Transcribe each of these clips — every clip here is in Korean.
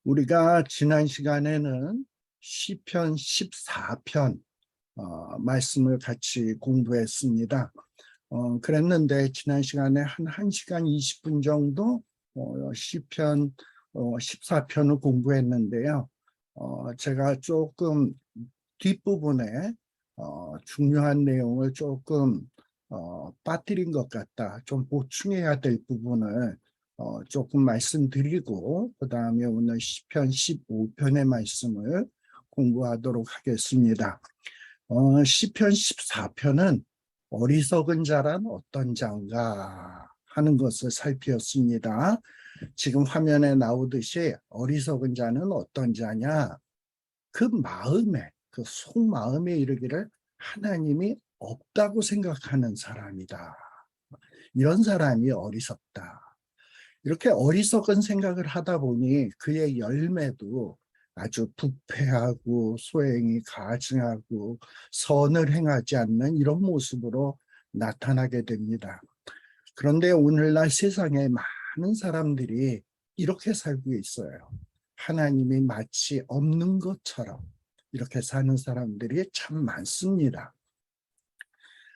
우리가 지난 시간에는 시편 14편 말씀을 같이 공부했습니다. 그랬는데 지난 시간에 한 1시간 20분 정도 시편 14편을 공부했는데요. 제가 조금 뒷부분에 중요한 내용을 조금 빠뜨린 것 같다. 좀 보충해야 될 부분을 조금 말씀드리고 그 다음에 오늘 시편 15편의 말씀을 공부하도록 하겠습니다. 시편 14편은 어리석은 자란 어떤 자인가 하는 것을 살피었습니다. 지금 화면에 나오듯이 어리석은 자는 어떤 자냐? 그 마음에, 그 속마음에 이르기를 하나님이 없다고 생각하는 사람이다. 이런 사람이 어리석다. 이렇게 어리석은 생각을 하다 보니 그의 열매도 아주 부패하고 소행이 가증하고 선을 행하지 않는 이런 모습으로 나타나게 됩니다. 그런데 오늘날 세상에 많은 사람들이 이렇게 살고 있어요. 하나님이 마치 없는 것처럼 이렇게 사는 사람들이 참 많습니다.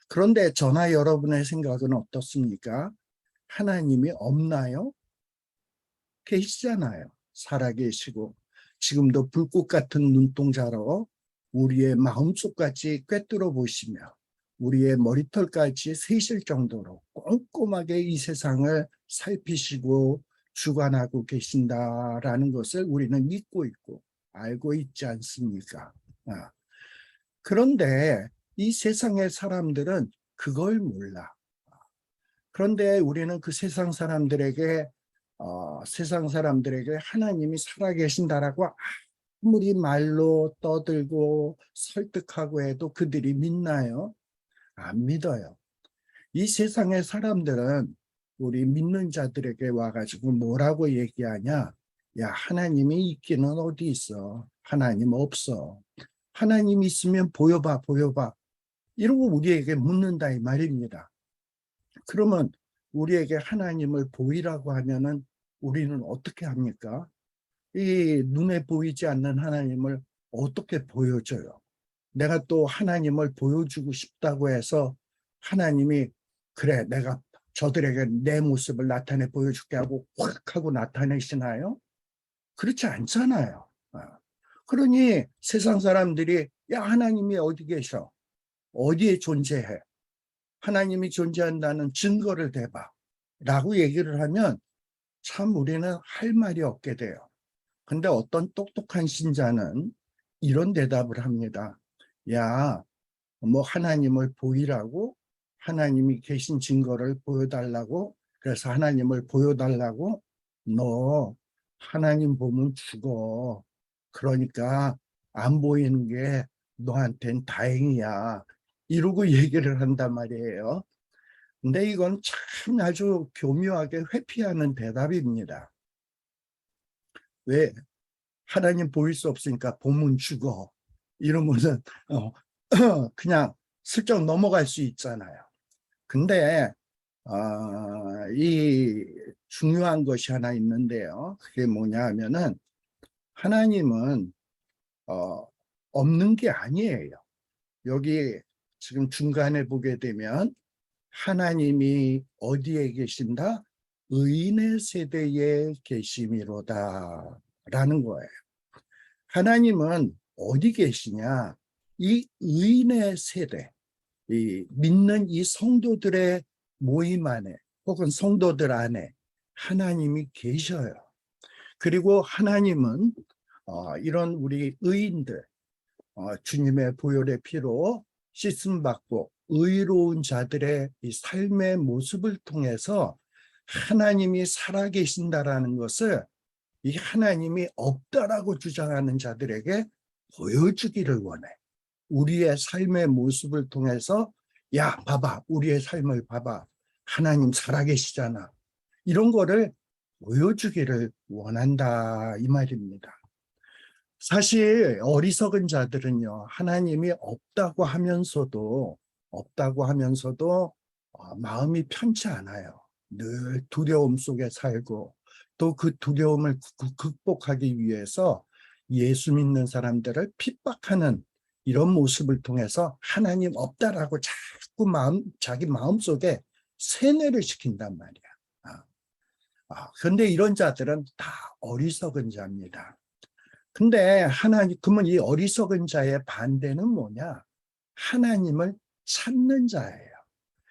그런데 저나 여러분의 생각은 어떻습니까? 하나님이 없나요? 계시잖아요. 살아계시고 지금도 불꽃 같은 눈동자로 우리의 마음속까지 꿰뚫어 보시며 우리의 머리털까지 세실 정도로 꼼꼼하게 이 세상을 살피시고 주관하고 계신다라는 것을 우리는 믿고 있고 알고 있지 않습니까? 그런데 이 세상의 사람들은 그걸 몰라. 그런데 우리는 그 세상 사람들에게 하나님이 살아계신다라고 아무리 말로 떠들고 설득하고 해도 그들이 믿나요? 안 믿어요. 이 세상의 사람들은 우리 믿는 자들에게 와가지고 뭐라고 얘기하냐? 야, 하나님이 있기는 어디 있어? 하나님 없어. 하나님 있으면 보여봐, 보여봐. 이러고 우리에게 묻는다 이 말입니다. 그러면 우리에게 하나님을 보이라고 하면은 우리는 어떻게 합니까? 이 눈에 보이지 않는 하나님을 어떻게 보여줘요? 내가 또 하나님을 보여주고 싶다고 해서 하나님이 그래 내가 저들에게 내 모습을 나타내 보여줄게 하고 확 하고 나타내시나요? 그렇지 않잖아요. 그러니 세상 사람들이 야 하나님이 어디 계셔? 어디에 존재해? 하나님이 존재한다는 증거를 대봐 라고 얘기를 하면 참 우리는 할 말이 없게 돼요. 근데 어떤 똑똑한 신자는 이런 대답을 합니다. 야, 뭐 하나님을 보이라고? 하나님이 계신 증거를 보여달라고? 그래서 하나님을 보여달라고? 너 하나님 보면 죽어. 그러니까 안 보이는 게 너한텐 다행이야. 이러고 얘기를 한단 말이에요. 근데 이건 참 아주 교묘하게 회피하는 대답입니다. 왜? 하나님 보일 수 없으니까 보면 죽어. 이러면은 그냥 슬쩍 넘어갈 수 있잖아요. 근데 이 중요한 것이 하나 있는데요. 그게 뭐냐 하면은 하나님은 없는 게 아니에요. 여기 지금 중간에 보게 되면 하나님이 어디에 계신다? 의인의 세대에 계심이로다 라는 거예요. 하나님은 어디 계시냐? 이 의인의 세대, 이 믿는 이 성도들의 모임 안에 혹은 성도들 안에 하나님이 계셔요. 그리고 하나님은 이런 우리 의인들, 주님의 보혈의 피로 씻음받고 의로운 자들의 이 삶의 모습을 통해서 하나님이 살아계신다라는 것을 이 하나님이 없다라고 주장하는 자들에게 보여주기를 원해. 우리의 삶의 모습을 통해서 야, 봐봐. 우리의 삶을 봐봐. 하나님 살아계시잖아. 이런 거를 보여주기를 원한다 이 말입니다. 사실 어리석은 자들은요. 하나님이 없다고 하면서도 마음이 편치 않아요. 늘 두려움 속에 살고 또 그 두려움을 극복하기 위해서 예수 믿는 사람들을 핍박하는 이런 모습을 통해서 하나님 없다라고 자꾸 자기 마음속에 세뇌를 시킨단 말이야. 그런데 이런 자들은 다 어리석은 자입니다. 근데 그러면 이 어리석은 자의 반대는 뭐냐? 하나님을 찾는 자예요.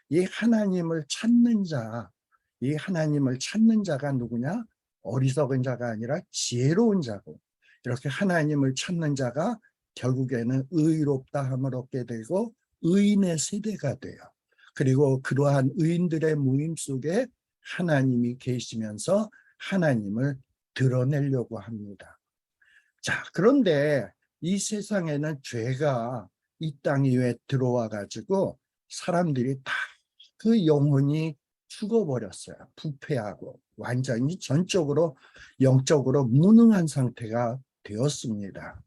이 하나님을 찾는 자, 이 하나님을 찾는 자가 누구냐? 어리석은 자가 아니라 지혜로운 자고, 이렇게 하나님을 찾는 자가 결국에는 의롭다함을 얻게 되고 의인의 세대가 돼요. 그리고 그러한 의인들의 모임 속에 하나님이 계시면서 하나님을 드러내려고 합니다. 자, 그런데 이 세상에는 죄가 이 땅 위에 들어와 가지고 사람들이 다 그 영혼이 죽어버렸어요. 부패하고 완전히 전적으로 영적으로 무능한 상태가 되었습니다.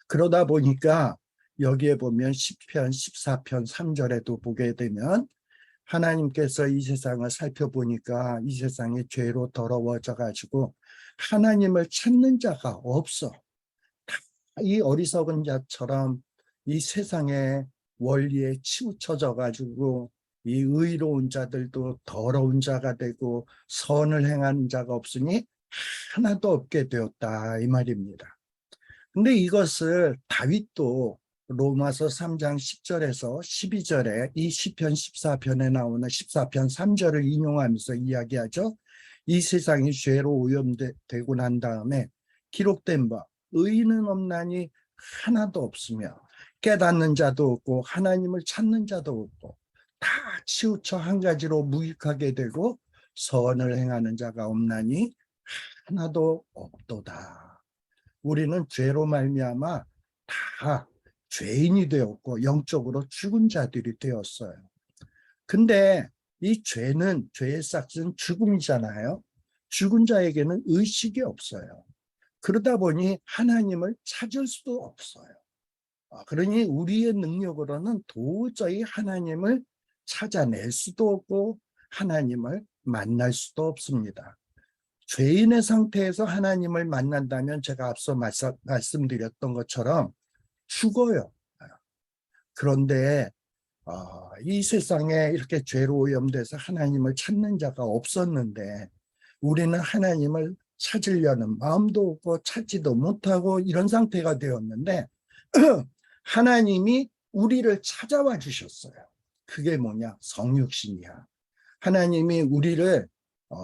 그러다 보니까 여기에 보면 시편 14편 3절에도 보게 되면 하나님께서 이 세상을 살펴보니까 이 세상이 죄로 더러워져 가지고 하나님을 찾는 자가 없어. 이 어리석은 자처럼 이 세상의 원리에 치우쳐져 가지고 이 의로운 자들도 더러운 자가 되고 선을 행하는 자가 없으니 하나도 없게 되었다, 이 말입니다. 근데 이것을 다윗도 로마서 3장 10절에서 12절에 이 시편 14편에 나오는 14편 3절을 인용하면서 이야기하죠. 이 세상이 죄로 오염되고 난 다음에 기록된 바 의인은 없나니 하나도 없으며 깨닫는 자도 없고 하나님을 찾는 자도 없고 다 치우쳐 한 가지로 무익하게 되고 선을 행하는 자가 없나니 하나도 없도다. 우리는 죄로 말미암아 다 죄인이 되었고 영적으로 죽은 자들이 되었어요. 근데 이 죄는, 죄의 싹은 죽음이잖아요. 죽은 자에게는 의식이 없어요. 그러다 보니 하나님을 찾을 수도 없어요. 그러니 우리의 능력으로는 도저히 하나님을 찾아낼 수도 없고 하나님을 만날 수도 없습니다. 죄인의 상태에서 하나님을 만난다면 제가 앞서 말씀드렸던 것처럼 죽어요. 그런데 이 세상에 이렇게 죄로 오염돼서 하나님을 찾는 자가 없었는데 우리는 하나님을 찾으려는 마음도 없고 찾지도 못하고 이런 상태가 되었는데 하나님이 우리를 찾아와 주셨어요. 그게 뭐냐? 성육신이야. 하나님이 우리를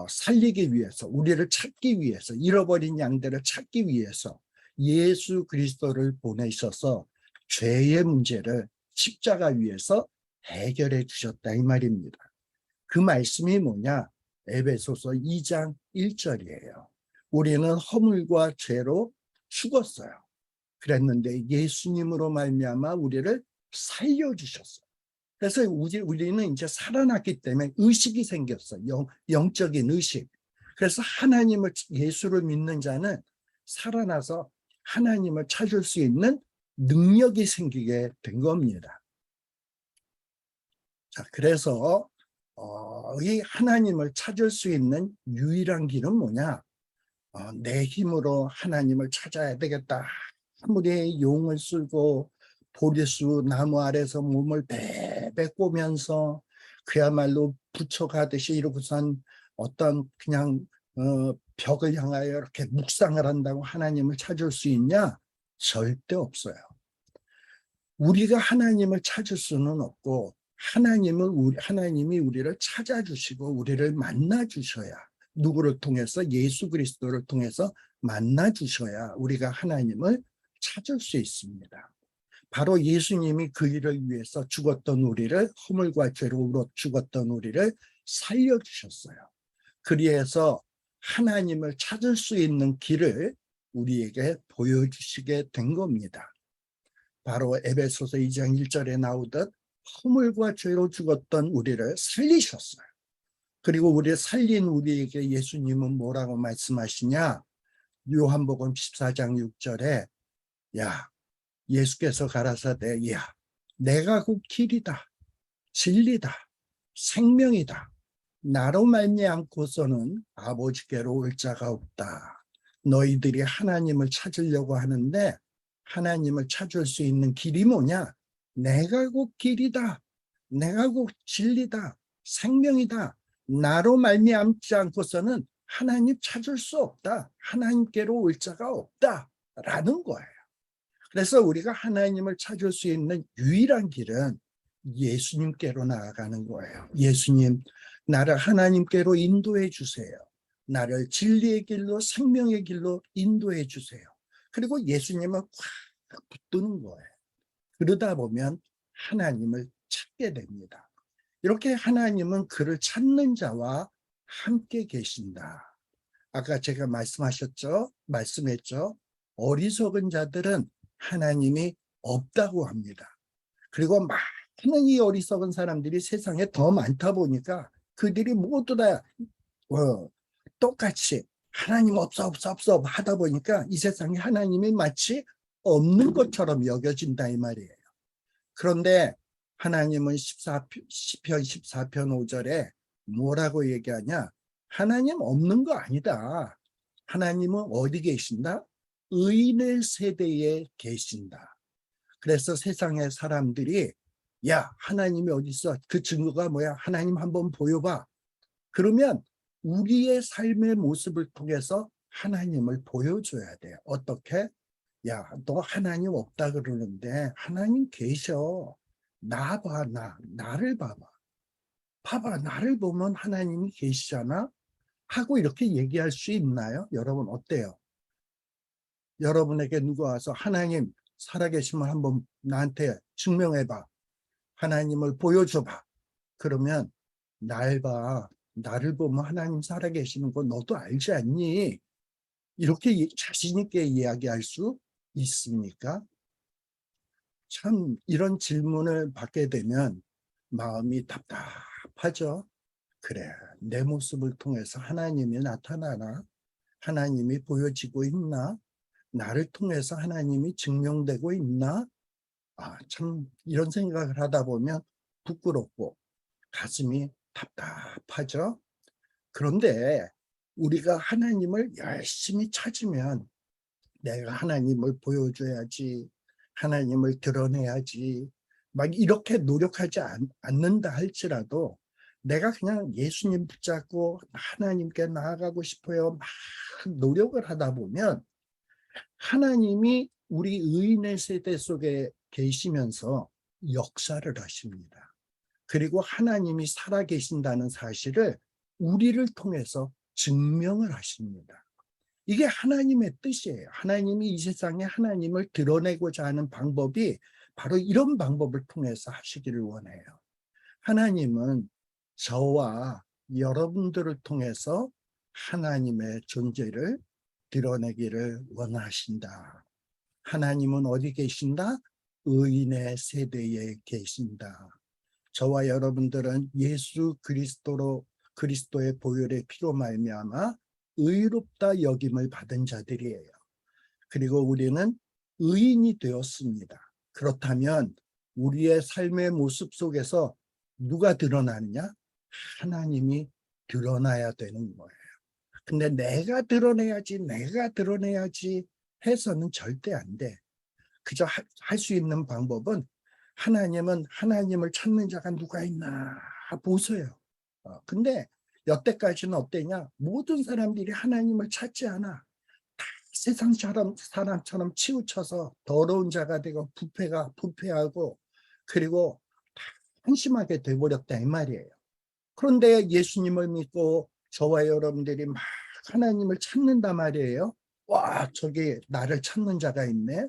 살리기 위해서, 우리를 찾기 위해서, 잃어버린 양들을 찾기 위해서 예수 그리스도를 보내셔서 죄의 문제를 십자가 위에서 해결해 주셨다, 이 말입니다. 그 말씀이 뭐냐? 에베소서 2장 1절이에요. 우리는 허물과 죄로 죽었어요. 그랬는데 예수님으로 말미암아 우리를 살려주셨어요. 그래서 우리는 이제 살아났기 때문에 의식이 생겼어요. 영적인 의식. 그래서 예수를 믿는 자는 살아나서 하나님을 찾을 수 있는 능력이 생기게 된 겁니다. 자, 그래서 이 하나님을 찾을 수 있는 유일한 길은 뭐냐? 내 힘으로 하나님을 찾아야 되겠다. 아무리 용을 쓰고 보리수 나무 아래서 몸을 베베 꼬면서 그야말로 부처가듯이 이러고선 어떤 그냥 벽을 향하여 이렇게 묵상을 한다고 하나님을 찾을 수 있냐? 절대 없어요. 우리가 하나님을 찾을 수는 없고 하나님이 우리를 찾아주시고 우리를 만나주셔야, 누구를 통해서? 예수 그리스도를 통해서 만나주셔야 우리가 하나님을 찾을 수 있습니다. 바로 예수님이 그 일을 위해서 죽었던 우리를, 허물과 죄로 죽었던 우리를 살려주셨어요. 그리해서 하나님을 찾을 수 있는 길을 우리에게 보여주시게 된 겁니다. 바로 에베소서 2장 1절에 나오듯 허물과 죄로 죽었던 우리를 살리셨어요. 그리고 우리를 살린 우리에게 예수님은 뭐라고 말씀하시냐? 요한복음 14장 6절에 예수께서 가라사대 내가 그 길이다, 진리다, 생명이다. 나로 말미암고서는 아버지께로 올 자가 없다. 너희들이 하나님을 찾으려고 하는데 하나님을 찾을 수 있는 길이 뭐냐? 내가 곧 길이다. 내가 곧 진리다. 생명이다. 나로 말미암지 않고서는 하나님 찾을 수 없다. 하나님께로 올 자가 없다. 라는 거예요. 그래서 우리가 하나님을 찾을 수 있는 유일한 길은 예수님께로 나아가는 거예요. 예수님, 나를 하나님께로 인도해 주세요. 나를 진리의 길로, 생명의 길로 인도해 주세요. 그리고 예수님을 꽉 붙드는 거예요. 그러다 보면 하나님을 찾게 됩니다. 이렇게 하나님은 그를 찾는 자와 함께 계신다. 아까 제가 말씀했죠. 어리석은 자들은 하나님이 없다고 합니다. 그리고 많은 이 어리석은 사람들이 세상에 더 많다 보니까 그들이 모두 다 똑같이 하나님 없어 하다 보니까 이 세상에 하나님이 마치 없는 것처럼 여겨진다 이 말이에요. 그런데 하나님은 시편 14편 5절에 뭐라고 얘기하냐? 하나님 없는 거 아니다. 하나님은 어디 계신다? 의인의 세대에 계신다. 그래서 세상의 사람들이 야, 하나님이 어디 있어? 그 증거가 뭐야? 하나님 한번 보여봐. 그러면 우리의 삶의 모습을 통해서 하나님을 보여줘야 돼요. 어떻게? 야, 너 하나님 없다 그러는데 하나님 계셔. 나를 봐봐. 봐봐, 나를 보면 하나님이 계시잖아? 하고 이렇게 얘기할 수 있나요? 여러분 어때요? 여러분에게 누가 와서 하나님 살아계심을 한번 나한테 증명해봐. 하나님을 보여줘봐. 그러면 날 봐. 나를 보면 하나님 살아계시는 거 너도 알지 않니? 이렇게 자신 있게 이야기할 수 있습니까? 참 이런 질문을 받게 되면 마음이 답답하죠. 그래, 내 모습을 통해서 하나님이 나타나나? 하나님이 보여지고 있나? 나를 통해서 하나님이 증명되고 있나? 참 이런 생각을 하다 보면 부끄럽고 가슴이 답답하죠. 그런데 우리가 하나님을 열심히 찾으면 내가 하나님을 보여줘야지, 하나님을 드러내야지, 막 이렇게 노력하지 않는다 할지라도 내가 그냥 예수님 붙잡고 하나님께 나아가고 싶어요. 막 노력을 하다 보면 하나님이 우리 의인의 세대 속에 계시면서 역사를 하십니다. 그리고 하나님이 살아계신다는 사실을 우리를 통해서 증명을 하십니다. 이게 하나님의 뜻이에요. 하나님이 이 세상에 하나님을 드러내고자 하는 방법이 바로 이런 방법을 통해서 하시기를 원해요. 하나님은 저와 여러분들을 통해서 하나님의 존재를 드러내기를 원하신다. 하나님은 어디 계신다? 의인의 세대에 계신다. 저와 여러분들은 예수 그리스도의 보혈의 피로 말미암아 의롭다 여김을 받은 자들이에요. 그리고 우리는 의인이 되었습니다. 그렇다면 우리의 삶의 모습 속에서 누가 드러나느냐? 하나님이 드러나야 되는 거예요. 근데 내가 드러내야지 해서는 절대 안 돼. 그저 할 수 있는 방법은 하나님은 하나님을 찾는 자가 누가 있나 보세요. 근데 여태까지는 어땠냐? 모든 사람들이 하나님을 찾지 않아. 다 사람처럼 치우쳐서 더러운 자가 되고 부패하고 그리고 다 한심하게 돼버렸다 이 말이에요. 그런데 예수님을 믿고 저와 여러분들이 막 하나님을 찾는단 말이에요. 와, 저기 나를 찾는 자가 있네.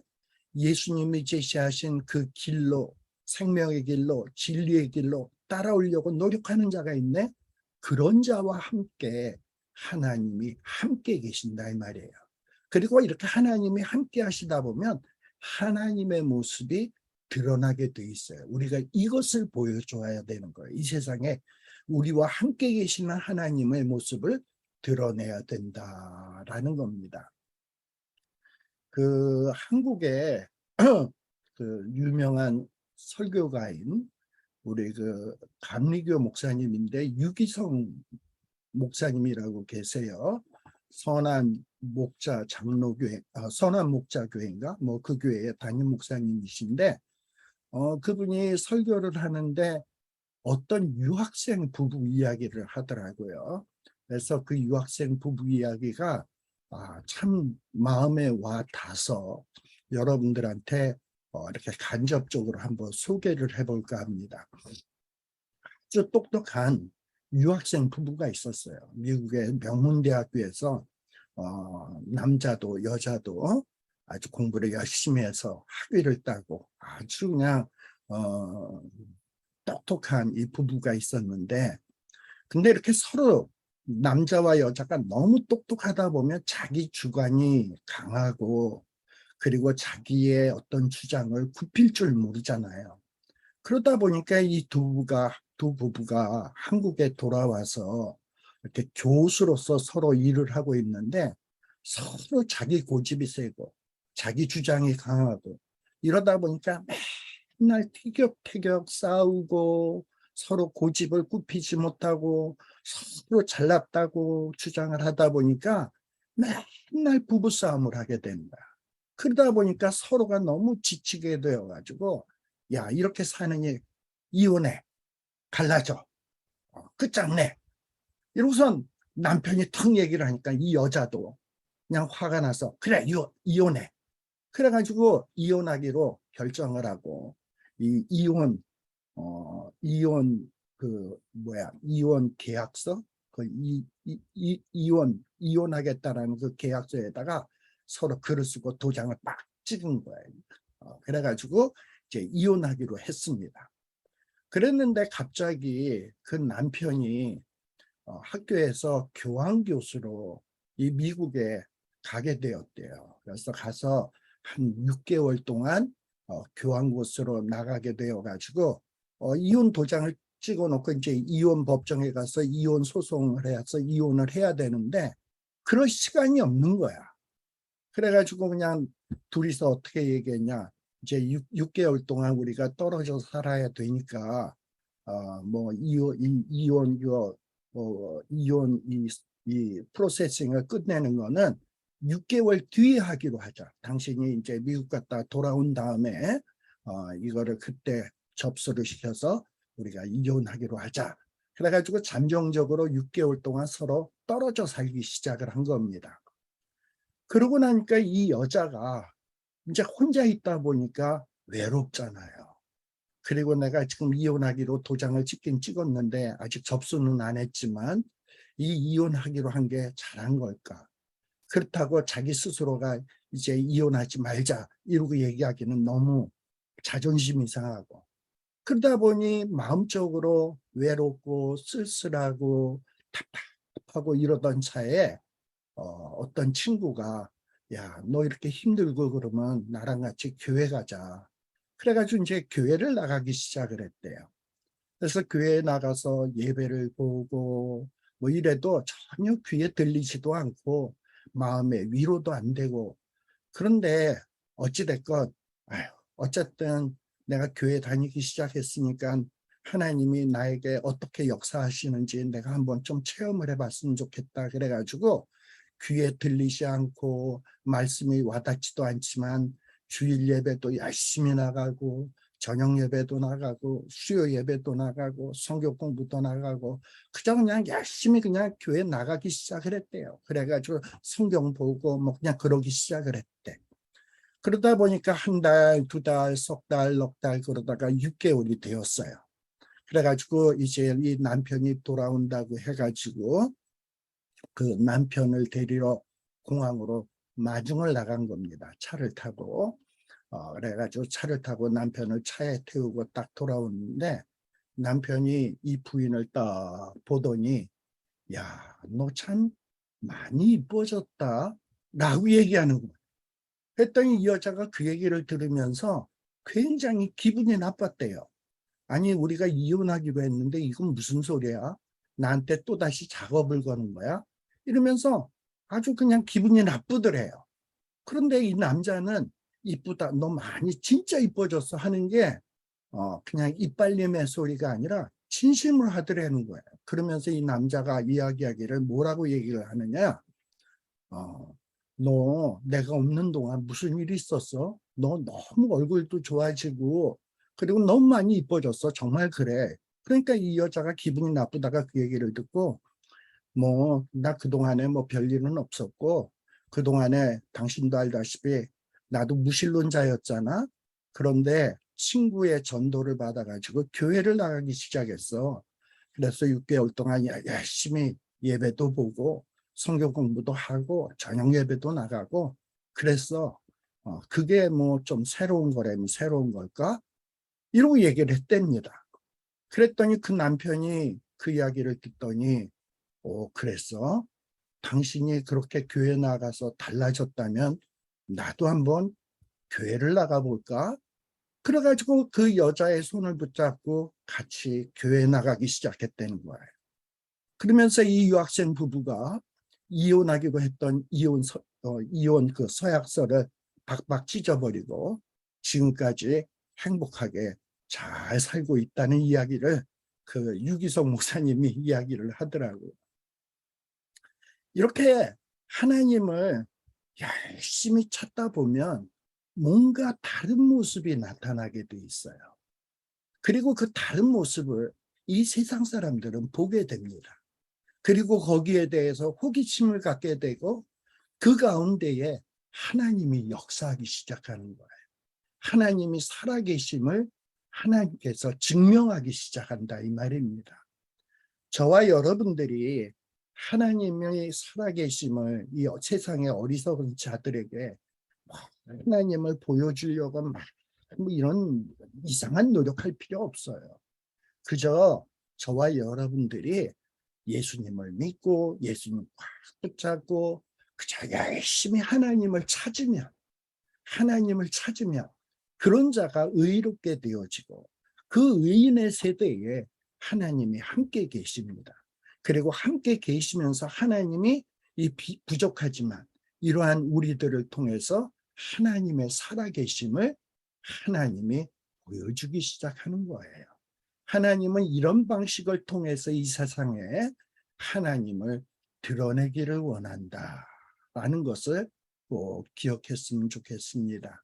예수님이 제시하신 그 길로, 생명의 길로, 진리의 길로 따라오려고 노력하는 자가 있네. 그런 자와 함께 하나님이 함께 계신다 이 말이에요. 그리고 이렇게 하나님이 함께 하시다 보면 하나님의 모습이 드러나게 돼 있어요. 우리가 이것을 보여줘야 되는 거예요. 이 세상에 우리와 함께 계시는 하나님의 모습을 드러내야 된다라는 겁니다. 한국의 그 유명한 설교가인 우리 그 감리교 목사님인데 유기성 목사님이라고 계세요. 선한 목자 장로교회, 선한 목자교회인가? 뭐 그 교회의 담임 목사님이신데, 그분이 설교를 하는데 어떤 유학생 부부 이야기를 하더라고요. 그래서 그 유학생 부부 이야기가 참 마음에 와 닿아서 여러분들한테 이렇게 간접적으로 한번 소개를 해볼까 합니다. 아주 똑똑한 유학생 부부가 있었어요. 미국의 명문대학교에서 남자도 여자도 아주 공부를 열심히 해서 학위를 따고 아주 그냥 똑똑한 이 부부가 있었는데, 근데 이렇게 서로 남자와 여자가 너무 똑똑하다 보면 자기 주관이 강하고, 그리고 자기의 어떤 주장을 굽힐 줄 모르잖아요. 그러다 보니까 이 두 부부가 한국에 돌아와서 이렇게 교수로서 서로 일을 하고 있는데, 서로 자기 고집이 세고 자기 주장이 강하고, 이러다 보니까 맨날 티격태격 싸우고 서로 고집을 굽히지 못하고 서로 잘났다고 주장을 하다 보니까 맨날 부부싸움을 하게 된다. 그러다 보니까 서로가 너무 지치게 되어가지고, 야, 이렇게 사느니 이혼해, 갈라져, 끝장내. 이러고선 남편이 턱 얘기를 하니까 이 여자도 그냥 화가 나서 그래, 이혼해. 그래가지고 이혼하기로 결정을 하고, 이 이혼 계약서, 이혼하겠다라는 그 계약서에다가 서로 글을 쓰고 도장을 딱 찍은 거예요. 그래가지고 이제 이혼하기로 했습니다. 그랬는데 갑자기 그 남편이 학교에서 교환 교수로 이 미국에 가게 되었대요. 그래서 가서 한 6개월 동안 교환 교수로 나가게 되어가지고 이혼 도장을 찍어놓고 이제 이혼 법정에 가서 이혼 소송을 해서 이혼을 해야 되는데 그럴 시간이 없는 거야. 그래가지고 그냥 둘이서 어떻게 얘기했냐? 이제 6개월 동안 우리가 떨어져 살아야 되니까 뭐 이혼 이 프로세싱을 끝내는 거는 6개월 뒤에 하기로 하자. 당신이 이제 미국 갔다 돌아온 다음에 이거를 그때 접수를 시켜서 우리가 이혼하기로 하자. 그래가지고 잠정적으로 6개월 동안 서로 떨어져 살기 시작을 한 겁니다. 그러고 나니까 이 여자가 이제 혼자 있다 보니까 외롭잖아요. 그리고 내가 지금 이혼하기로 도장을 찍긴 찍었는데 아직 접수는 안 했지만 이 이혼하기로 한 게 잘한 걸까? 그렇다고 자기 스스로가 이제 이혼하지 말자 이러고 얘기하기는 너무 자존심이 상하고, 그러다 보니 마음적으로 외롭고 쓸쓸하고 답답하고 이러던 차에 어떤 친구가 야, 너 이렇게 힘들고 그러면 나랑 같이 교회 가자. 그래가지고 이제 교회를 나가기 시작을 했대요. 그래서 교회에 나가서 예배를 보고 뭐 이래도 전혀 귀에 들리지도 않고 마음에 위로도 안 되고, 그런데 어찌됐건 아유, 어쨌든 내가 교회 다니기 시작했으니까 하나님이 나에게 어떻게 역사하시는지 내가 한번 좀 체험을 해봤으면 좋겠다. 그래가지고 귀에 들리지 않고 말씀이 와닿지도 않지만 주일 예배도 열심히 나가고 저녁 예배도 나가고 수요 예배도 나가고 성경 공부도 나가고 그냥 열심히 그냥 교회 나가기 시작을 했대요. 그래가지고 성경 보고 뭐 그냥 그러기 시작을 했대. 그러다 보니까 한 달, 두 달, 석 달, 넉 달 그러다가 6개월이 되었어요. 그래가지고 이제 이 남편이 돌아온다고 해가지고 그 남편을 데리러 공항으로 마중을 나간 겁니다. 차를 타고. 그래가지고 차를 타고 남편을 차에 태우고 딱 돌아오는데 남편이 이 부인을 딱 보더니 야, 너 참 많이 이뻐졌다 라고 얘기하는 거예요. 했더니 이 여자가 그 얘기를 들으면서 굉장히 기분이 나빴대요. 아니, 우리가 이혼하기로 했는데 이건 무슨 소리야? 나한테 또다시 작업을 거는 거야? 이러면서 아주 그냥 기분이 나쁘더래요. 그런데 이 남자는 이쁘다, 너 많이 진짜 이뻐졌어 하는 게 그냥 이빨림의 소리가 아니라 진심으로 하더라는 거예요. 그러면서 이 남자가 이야기하기를 뭐라고 얘기를 하느냐? 너 내가 없는 동안 무슨 일이 있었어? 너 너무 얼굴도 좋아지고 그리고 너무 많이 이뻐졌어. 정말 그래. 그러니까 이 여자가 기분이 나쁘다가 그 얘기를 듣고 뭐 나 그동안에 뭐 별일은 없었고 그동안에 당신도 알다시피 나도 무신론자였잖아. 그런데 친구의 전도를 받아가지고 교회를 나가기 시작했어. 그래서 6개월 동안 열심히 예배도 보고 성경 공부도 하고 저녁 예배도 나가고 그랬어. 그게 뭐 좀 새로운 거라면 새로운 걸까? 이러고 얘기를 했답니다. 그랬더니 그 남편이 그 이야기를 듣더니 그랬어? 당신이 그렇게 교회 나가서 달라졌다면 나도 한번 교회를 나가볼까? 그래가지고 그 여자의 손을 붙잡고 같이 교회 나가기 시작했다는 거예요. 그러면서 이 유학생 부부가 이혼하기로 했던 이혼 그 서약서를 박박 찢어버리고 지금까지 행복하게 잘 살고 있다는 이야기를 그 유기성 목사님이 이야기를 하더라고요. 이렇게 하나님을 열심히 찾다 보면 뭔가 다른 모습이 나타나게 돼 있어요. 그리고 그 다른 모습을 이 세상 사람들은 보게 됩니다. 그리고 거기에 대해서 호기심을 갖게 되고 그 가운데에 하나님이 역사하기 시작하는 거예요. 하나님이 살아계심을 하나님께서 증명하기 시작한다 이 말입니다. 저와 여러분들이 하나님의 살아계심을 이 세상의 어리석은 자들에게 하나님을 보여주려고 막 뭐 이런 이상한 노력할 필요 없어요. 그저 저와 여러분들이 예수님을 믿고 예수님 꽉 붙잡고 그저 열심히 하나님을 찾으면 그런 자가 의롭게 되어지고 그 의인의 세대에 하나님이 함께 계십니다. 그리고 함께 계시면서 하나님이 이 부족하지만 이러한 우리들을 통해서 하나님의 살아계심을 하나님이 보여주기 시작하는 거예요. 하나님은 이런 방식을 통해서 이 세상에 하나님을 드러내기를 원한다라는 것을 꼭 기억했으면 좋겠습니다.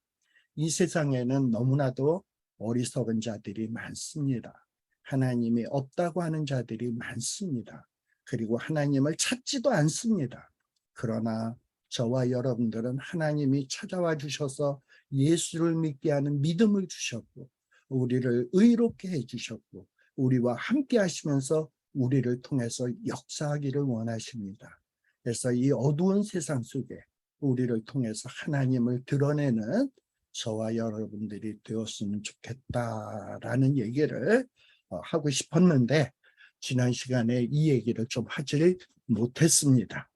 이 세상에는 너무나도 어리석은 자들이 많습니다. 하나님이 없다고 하는 자들이 많습니다. 그리고 하나님을 찾지도 않습니다. 그러나 저와 여러분들은 하나님이 찾아와 주셔서 예수를 믿게 하는 믿음을 주셨고 우리를 의롭게 해주셨고 우리와 함께 하시면서 우리를 통해서 역사하기를 원하십니다. 그래서 이 어두운 세상 속에 우리를 통해서 하나님을 드러내는 저와 여러분들이 되었으면 좋겠다라는 얘기를 하고 싶었는데 지난 시간에 이 얘기를 좀 하지 못했습니다.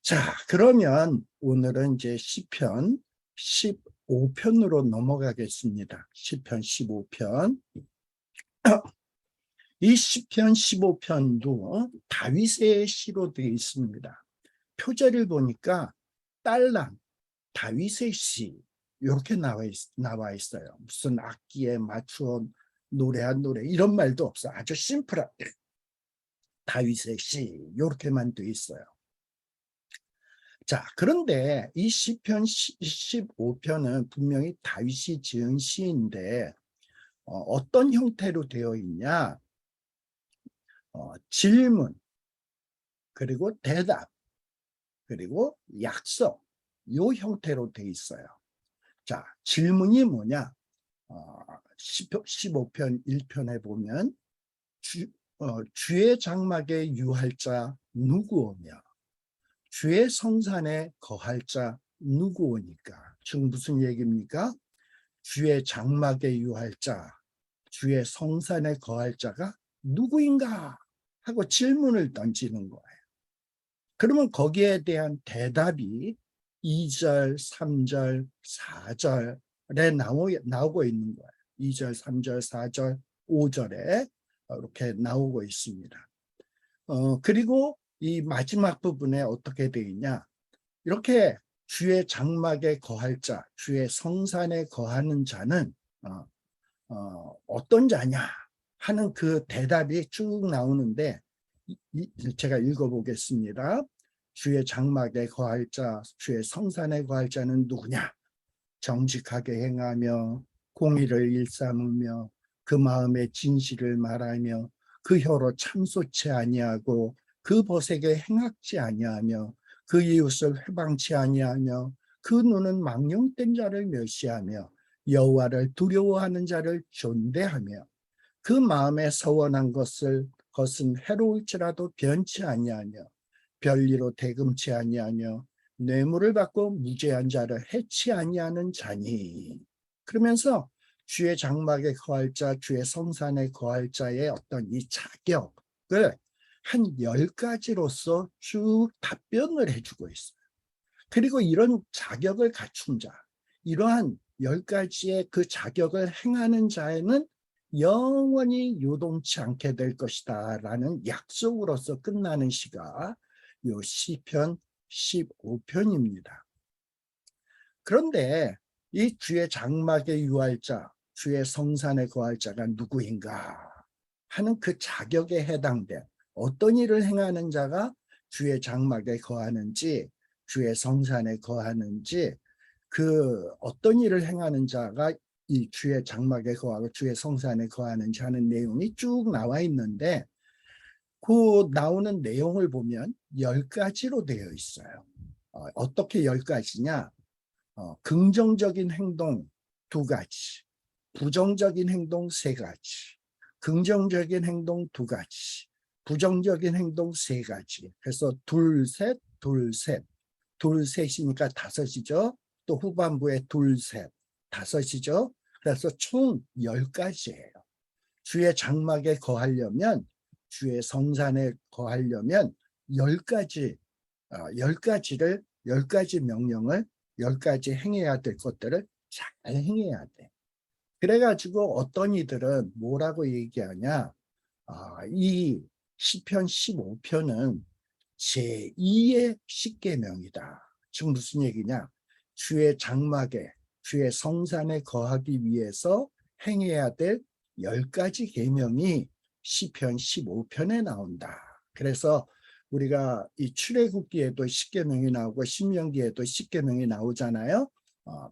자, 그러면 오늘은 이제 시편 15편으로 넘어가겠습니다. 시편 15편. 이 시편 15편도 다윗의 시로 되어 있습니다. 표제를 보니까 딸랑, 다윗의 시 이렇게 나와 있어요. 무슨 악기에 맞추어 노래한 노래 이런 말도 없어. 아주 심플하게 다윗의 시 이렇게만 되어 있어요. 자, 그런데 이 시편 15편은 분명히 다윗이 지은 시인데 어떤 형태로 되어 있냐? 질문, 그리고 대답, 그리고 약속 요 형태로 되어 있어요. 자, 질문이 뭐냐? 15편 1편에 보면 주의 장막에 유할 자 누구오며 주의 성산에 거할 자 누구오니까? 지금 무슨 얘기입니까? 주의 장막에 유할 자, 주의 성산에 거할 자가 누구인가? 하고 질문을 던지는 거예요. 그러면 거기에 대한 대답이 2절, 3절, 4절에 나오고 있는 거예요. 2절, 3절, 4절, 5절에 이렇게 나오고 있습니다. 그리고 이 마지막 부분에 어떻게 되어 있냐? 이렇게 주의 장막에 거할 자, 주의 성산에 거하는 자는 어떤 자냐 하는 그 대답이 쭉 나오는데 제가 읽어보겠습니다. 주의 장막에 거할 자, 주의 성산에 거할 자는 누구냐? 정직하게 행하며 공의를 일삼으며 그 마음의 진실을 말하며 그 혀로 참소치 아니하고 그 벗에게 행악지 아니하며 그 이웃을 회방치 아니하며 그 눈은 망령된 자를 멸시하며 여호와를 두려워하는 자를 존대하며 그 마음에 서원한 것은 해로울지라도 변치 아니하며 별리로 대금치 아니하며 뇌물을 받고 무죄한 자를 해치 아니하는 자니. 그러면서 주의 장막에 거할 자, 주의 성산에 거할 자의 어떤 이 자격을 한 10가지로서 쭉 답변을 해주고 있어요. 그리고 이런 자격을 갖춘 자, 이러한 10가지의 그 자격을 행하는 자에는 영원히 요동치 않게 될 것이다 라는 약속으로서 끝나는 시가 요 시편 15편입니다. 그런데 이 주의 장막에 유할 자, 주의 성산에 거할 자가 누구인가 하는 그 자격에 해당된 어떤 일을 행하는 자가 주의 장막에 거하는지, 주의 성산에 거하는지, 그 어떤 일을 행하는 자가 이 주의 장막에 거하고 주의 성산에 거하는지 하는 내용이 쭉 나와 있는데, 그 나오는 내용을 보면 10가지로 되어 있어요. 어떻게 10가지냐? 긍정적인 행동 2가지, 부정적인 행동 3가지, 긍정적인 행동 2가지, 부정적인 행동 3가지. 그래서 둘, 셋, 둘, 셋, 둘, 셋이니까 5이죠. 또 후반부에 둘, 셋, 5이죠. 그래서 총 10가지예요. 주의 장막에 거하려면, 주의 성산에 거하려면 10가지, 10가지를, 10가지 명령을, 10가지 행해야 될 것들을 잘 행해야 돼. 그래가지고 어떤 이들은 뭐라고 얘기하냐? 이 시편 15편은 제2의 십계명이다. 지금 무슨 얘기냐? 주의 장막에, 주의 성산에 거하기 위해서 행해야 될 10가지 계명이 시편 15편에 나온다. 그래서 우리가 이 출애굽기에도 십계명이 나오고 신명기에도 십계명이 나오잖아요.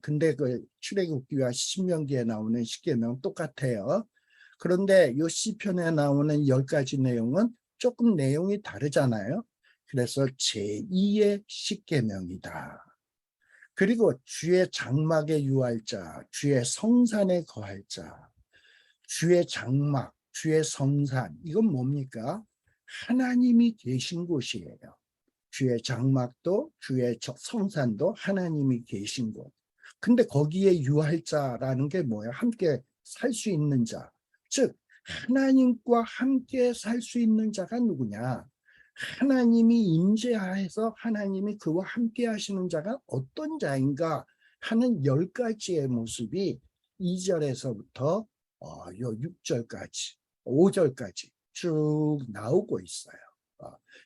근데 그 출애굽기와 신명기에 나오는 십계명 똑같아요. 그런데 이 시편에 나오는 10가지 내용은 조금 내용이 다르잖아요. 그래서 제2의 십계명이다. 그리고 주의 장막에 유할 자, 주의 성산에 거할 자, 주의 장막, 주의 성산, 이건 뭡니까? 하나님이 계신 곳이에요. 주의 장막도 주의 성산도 하나님이 계신 곳. 근데 거기에 유할 자라는 게 뭐예요? 함께 살 수 있는 자. 즉 하나님과 함께 살 수 있는 자가 누구냐? 하나님이 임재하여서 하나님이 그와 함께 하시는 자가 어떤 자인가 하는 10가지의 모습이 2절에서부터 요 6절까지, 5절까지 쭉 나오고 있어요.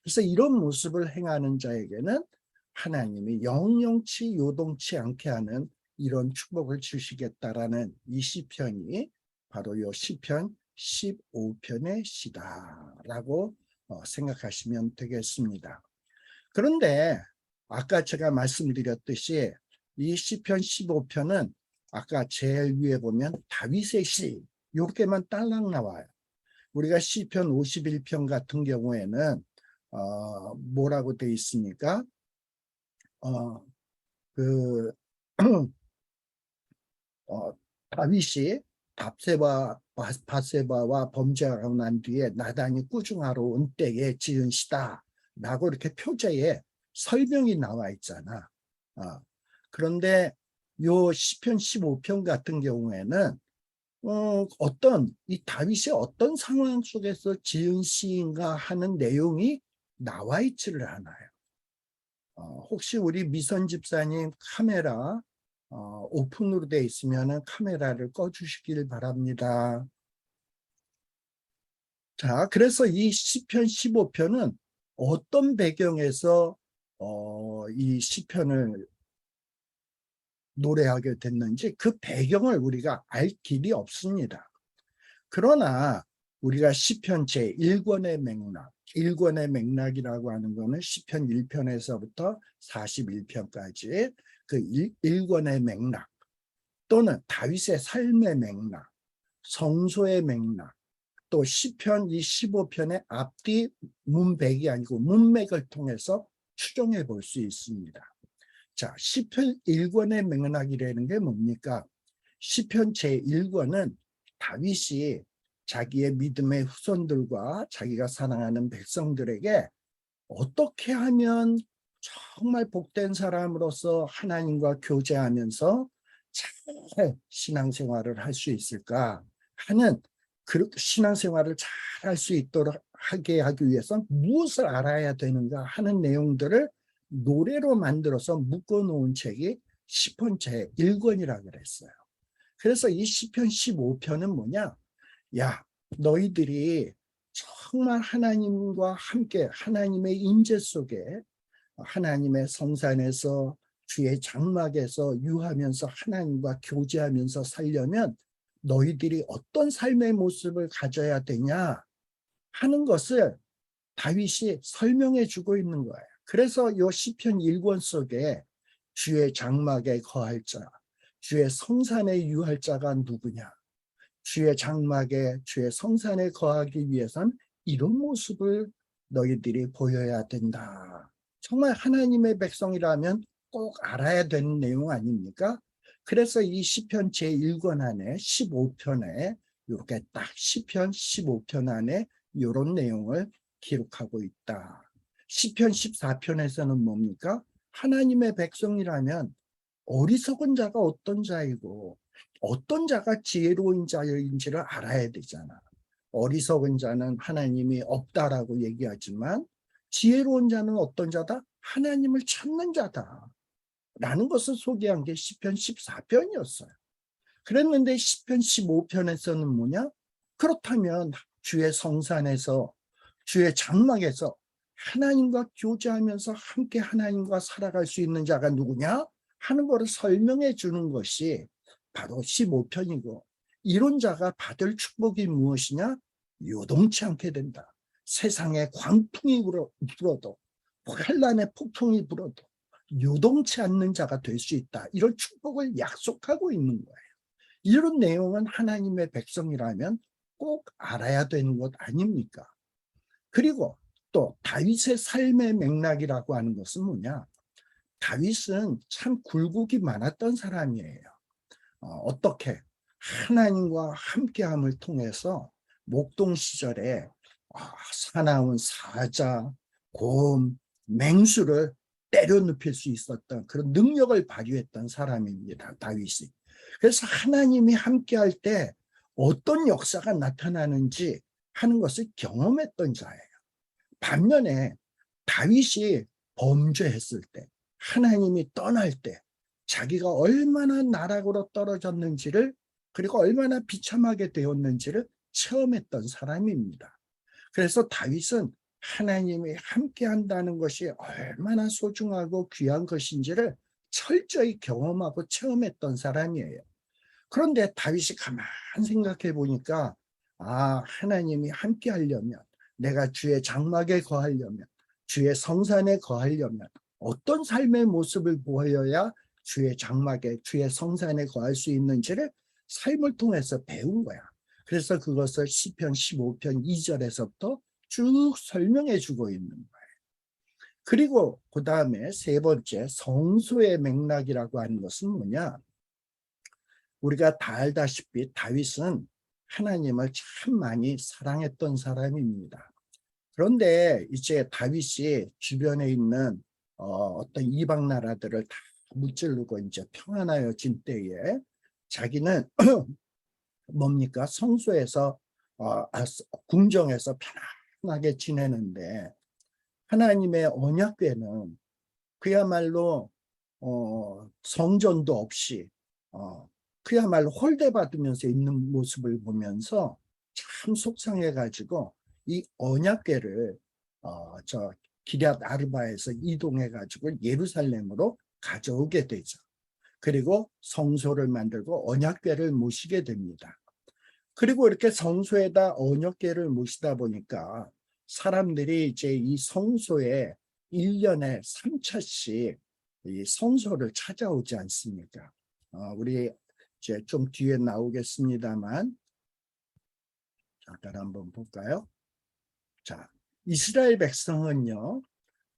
그래서 이런 모습을 행하는 자에게는 하나님이 영영치 요동치 않게 하는 이런 축복을 주시겠다라는 이 시편이 바로 이 시편 15편의 시다라고 생각하시면 되겠습니다. 그런데 아까 제가 말씀드렸듯이 이 시편 15편은 아까 제일 위에 보면 다윗의 시 이렇게만 딸랑 나와요. 우리가 시편 51편 같은 경우에는 뭐라고 돼 있습니까? 그 다윗이 바세바와 범죄하고 난 뒤에 나단이 꾸중하러 온 때에 지은 시다 라고 이렇게 표제에 설명이 나와 있잖아. 그런데 요 시편 15편 같은 경우에는 어떤 이 다윗이 어떤 상황 속에서 지은 시인가 하는 내용이 나와 있지를 않아요. 혹시 우리 미선 집사님 카메라 오픈으로 돼 있으면 카메라를 꺼주시길 바랍니다. 자, 그래서 이 시편 15편은 어떤 배경에서 이 시편을 노래하게 됐는지 그 배경을 우리가 알 길이 없습니다. 그러나 우리가 시편 제1권의 맥락, 1권의 맥락이라고 하는 것은 시편 1편에서부터 41편까지 그 1권의 맥락, 또는 다윗의 삶의 맥락, 성소의 맥락, 또 시편 이 15편의 앞뒤 문백이 아니고 문맥을 통해서 추정해 볼 수 있습니다. 자, 시편 1권의 맥락이라는 게 뭡니까? 시편 제1권은 다윗이 자기의 믿음의 후손들과 자기가 사랑하는 백성들에게 어떻게 하면 정말 복된 사람으로서 하나님과 교제하면서 잘 신앙생활을 할 수 있을까 하는, 그 신앙생활을 잘 할 수 있도록 하게 하기 위해서 무엇을 알아야 되는가 하는 내용들을 노래로 만들어서 묶어놓은 책이 시편 제1권이라고 그랬어요. 그래서 이 시편 15편은 뭐냐? 야, 너희들이 정말 하나님과 함께 하나님의 임재 속에 하나님의 성산에서 주의 장막에서 유하면서 하나님과 교제하면서 살려면 너희들이 어떤 삶의 모습을 가져야 되냐 하는 것을 다윗이 설명해 주고 있는 거예요. 그래서 이 시편 1권 속에 주의 장막에 거할 자, 주의 성산에 유할 자가 누구냐, 주의 장막에 주의 성산에 거하기 위해선 이런 모습을 너희들이 보여야 된다. 정말 하나님의 백성이라면 꼭 알아야 되는 내용 아닙니까? 그래서 이 시편 제1권 안에 15편에 이렇게 딱 시편 15편 안에 이런 내용을 기록하고 있다. 시편 14편에서는 뭡니까? 하나님의 백성이라면 어리석은 자가 어떤 자이고 어떤 자가 지혜로운 자인지를 알아야 되잖아. 어리석은 자는 하나님이 없다라고 얘기하지만 지혜로운 자는 어떤 자다? 하나님을 찾는 자다 라는 것을 소개한 게 시편 14편이었어요. 그랬는데 시편 15편에서는 뭐냐? 그렇다면 주의 성산에서 주의 장막에서 하나님과 교제하면서 함께 하나님과 살아갈 수 있는 자가 누구냐 하는 것을 설명해 주는 것이 바로 15편이고, 이런 자가 받을 축복이 무엇이냐? 요동치 않게 된다. 세상에 광풍이 불어도 환란의 폭풍이 불어도 요동치 않는 자가 될 수 있다. 이런 축복을 약속하고 있는 거예요. 이런 내용은 하나님의 백성이라면 꼭 알아야 되는 것 아닙니까? 그리고 또 다윗의 삶의 맥락이라고 하는 것은 뭐냐? 다윗은 참 굴곡이 많았던 사람이에요. 어떻게? 하나님과 함께함을 통해서 목동 시절에 사나운 사자, 곰, 맹수를 때려눕힐 수 있었던 그런 능력을 발휘했던 사람입니다, 다윗이. 그래서 하나님이 함께할 때 어떤 역사가 나타나는지 하는 것을 경험했던 자예요. 반면에 다윗이 범죄했을 때, 하나님이 떠날 때 자기가 얼마나 나락으로 떨어졌는지를, 그리고 얼마나 비참하게 되었는지를 체험했던 사람입니다. 그래서 다윗은 하나님이 함께 한다는 것이 얼마나 소중하고 귀한 것인지를 철저히 경험하고 체험했던 사람이에요. 그런데 다윗이 가만 생각해 보니까 하나님이 함께 하려면, 내가 주의 장막에 거하려면, 주의 성산에 거하려면 어떤 삶의 모습을 보여야 주의 장막에 주의 성산에 거할 수 있는지를 삶을 통해서 배운 거야. 그래서 그것을 시편 15편 2절에서부터 쭉 설명해 주고 있는 거예요. 그리고 그 다음에 세 번째, 성소의 맥락이라고 하는 것은 뭐냐? 우리가 다 알다시피 다윗은 하나님을 참 많이 사랑했던 사람입니다. 그런데 이제 다윗이 주변에 있는 어떤 이방 나라들을 다 무찌르고 이제 평안하여진 때에 자기는 뭡니까? 성소에서 궁정에서 편안하게 지내는데, 하나님의 언약궤는 그야말로 성전도 없이 그야말로 홀대받으면서 있는 모습을 보면서 참 속상해가지고 이 언약궤를 저 기럇 아르바에서 이동해가지고 예루살렘으로 가져오게 되죠. 그리고 성소를 만들고 언약궤를 모시게 됩니다. 그리고 이렇게 성소에다 언약궤를 모시다 보니까 사람들이 이제 이 성소에 1년에 3차씩 이 성소를 찾아오지 않습니까? 우리 이제 좀 뒤에 나오겠습니다만, 잠깐 한번 볼까요? 자, 이스라엘 백성은요,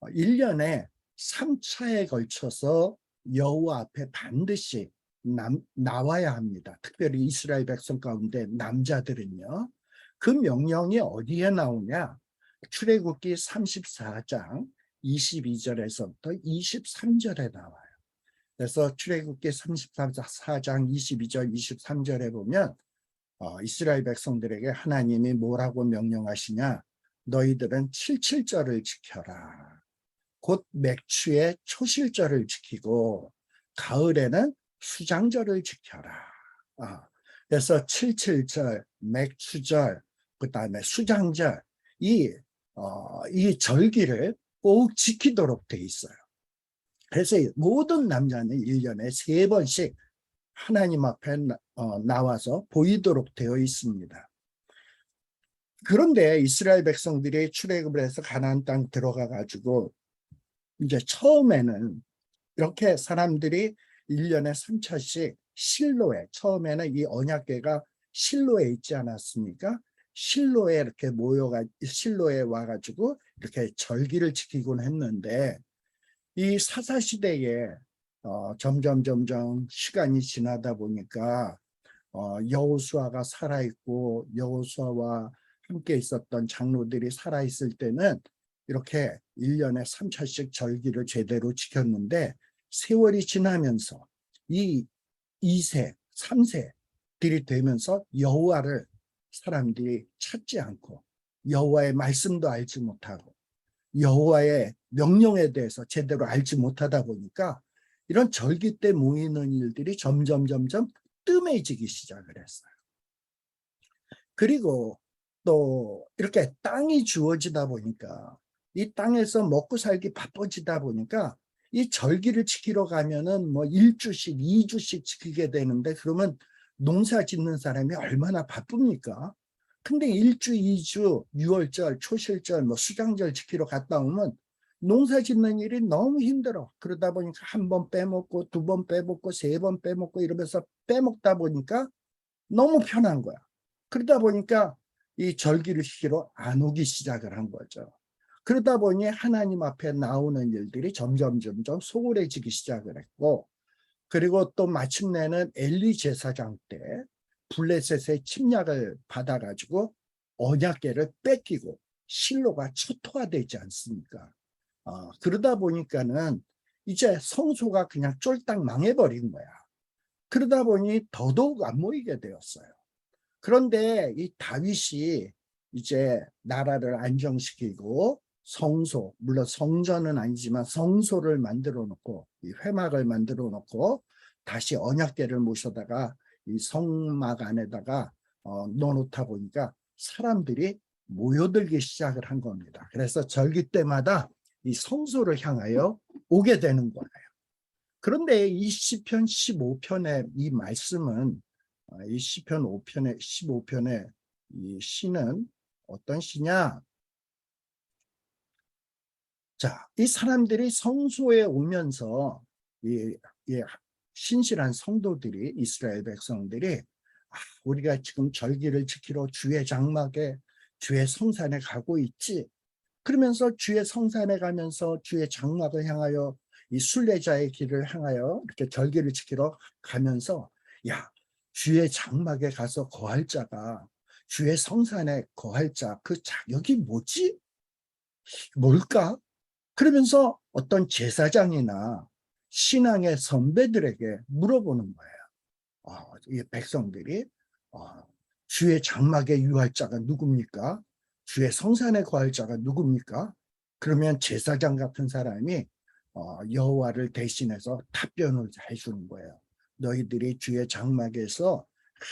1년에 3차에 걸쳐서 여호와 앞에 반드시 나와야 합니다. 특별히 이스라엘 백성 가운데 남자들은요. 그 명령이 어디에 나오냐? 출애굽기 34장 22절에서부터 23절에 나와요. 그래서 출애굽기 34장 22절 23절에 보면 이스라엘 백성들에게 하나님이 뭐라고 명령하시냐? 너희들은 77절을 지켜라. 곧 맥추의 초실절을 지키고 가을에는 수장절을 지켜라. 그래서 77절, 맥추절, 그 다음에 수장절, 이 절기를 꼭 지키도록 돼 있어요. 그래서 모든 남자는 1년에 3번씩 하나님 앞에 나와서 보이도록 되어 있습니다. 그런데 이스라엘 백성들이 출애굽을 해서 가나안 땅 들어가 가지고 이제 처음에는 이렇게 사람들이 1년에 3차씩 실로에, 처음에는 이 언약궤가 실로에 있지 않았습니까? 실로에 이렇게 실로에 와가지고 이렇게 절기를 지키곤 했는데, 이 사사시대에 점점 시간이 지나다 보니까 여호수아가 살아있고 여호수아와 함께 있었던 장로들이 살아있을 때는 이렇게 1년에 3차씩 절기를 제대로 지켰는데, 세월이 지나면서 이 2세, 3세들이 되면서 여호와를 사람들이 찾지 않고 여호와의 말씀도 알지 못하고 여호와의 명령에 대해서 제대로 알지 못하다 보니까 이런 절기 때 모이는 일들이 점점 뜸해지기 시작을 했어요. 그리고 또 이렇게 땅이 주어지다 보니까 이 땅에서 먹고 살기 바빠지다 보니까 이 절기를 지키러 가면은 뭐 1주씩 2주씩 지키게 되는데, 그러면 농사 짓는 사람이 얼마나 바쁩니까? 근데 1주 2주 6월절 초실절 뭐 수장절 지키러 갔다 오면 농사 짓는 일이 너무 힘들어. 그러다 보니까 1번 빼먹고 2번 빼먹고 3번 빼먹고 이러면서 빼먹다 보니까 너무 편한 거야. 그러다 보니까 이 절기를 지키러 안 오기 시작을 한 거죠. 그러다 보니 하나님 앞에 나오는 일들이 점점 소홀해지기 시작을 했고, 그리고 또 마침내는 엘리 제사장 때 블레셋의 침략을 받아가지고 언약궤를 뺏기고 실로가 초토화되지 않습니까? 그러다 보니까는 이제 성소가 그냥 쫄딱 망해버린 거야. 그러다 보니 더더욱 안 모이게 되었어요. 그런데 이 다윗이 이제 나라를 안정시키고 성소, 물론 성전은 아니지만 성소를 만들어 놓고 이 회막을 만들어 놓고 다시 언약궤를 모셔다가 이 성막 안에다가 넣어놓다 보니까 사람들이 모여들기 시작을 한 겁니다. 그래서 절기 때마다 이 성소를 향하여 오게 되는 거예요. 그런데 이 시편 15편의 이 말씀은, 이 시편 15편의 이 시는 어떤 시냐? 자, 이 사람들이 성소에 오면서 이 신실한 성도들이, 이스라엘 백성들이 우리가 지금 절기를 지키러 주의 장막에 주의 성산에 가고 있지. 그러면서 주의 성산에 가면서 주의 장막을 향하여 이 순례자의 길을 향하여 이렇게 절기를 지키러 가면서, 야, 주의 장막에 가서 거할 자가 주의 성산에 거할 자, 그 자격이 뭐지? 뭘까? 그러면서 어떤 제사장이나 신앙의 선배들에게 물어보는 거예요. 이 백성들이 주의 장막에 유할 자가 누굽니까? 주의 성산에 거할 자가 누굽니까? 그러면 제사장 같은 사람이 여호와를 대신해서 답변을 해주는 거예요. 너희들이 주의 장막에서